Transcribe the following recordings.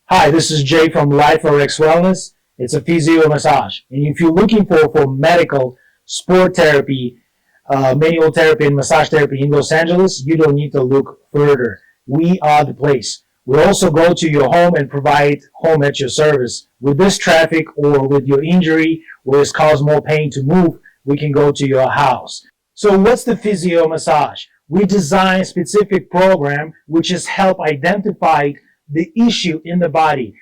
Hi, this is Jay from Life RX Wellness. It's a PhysioMassage. And if you're looking for medical, sport therapy, manual therapy, and massage therapy in Los Angeles, you don't need to look further. We are the place. We also go to your home and provide home at your service. With this traffic or with your injury where it's caused more pain to move, we can go to your house. So what's the PhysioMassage? We design a specific program which has helped identify the issue in the body.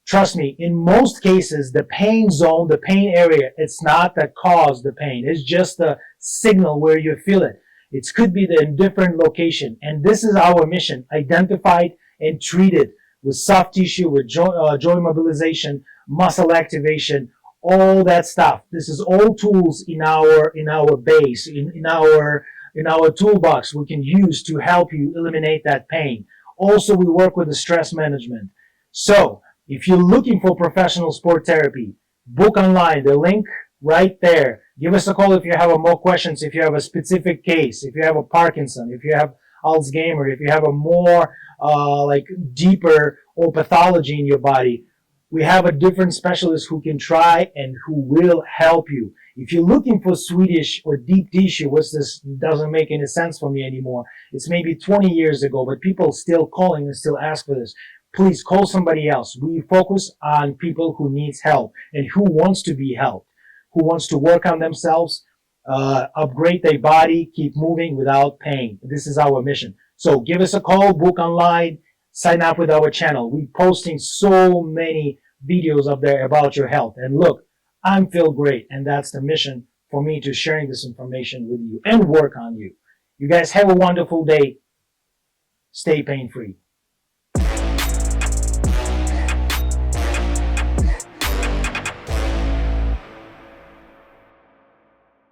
Trust me, in most cases, the pain zone, the pain area, it's not that caused the pain. It's just a signal where you feel it. It could be in different location. And this is our mission, identified and treated with soft tissue, with joint mobilization, muscle activation, all that stuff. This is all tools in our base, in our toolbox we can use to help you eliminate that pain. Also, we work with the stress management. So, if you're looking for professional sport therapy, book online, the link right there. Give us a call if you have more questions, if you have a specific case, if you have a Parkinson, if you have Alzheimer's, if you have a more deeper or pathology in your body. We have a different specialist who can try and who will help you. If you're looking for Swedish or deep tissue, what's this doesn't make any sense for me anymore. It's maybe 20 years ago, but people still calling and still ask for this. Please call somebody else. We focus on people who needs help and who wants to be helped, who wants to work on themselves, upgrade their body, keep moving without pain. This is our mission. So give us a call, book online, sign up with our channel. We're posting so many videos up there about your health. And look, I feel great, and that's the mission for me, to sharing this information with you and work on you. You guys have a wonderful day. Stay pain-free.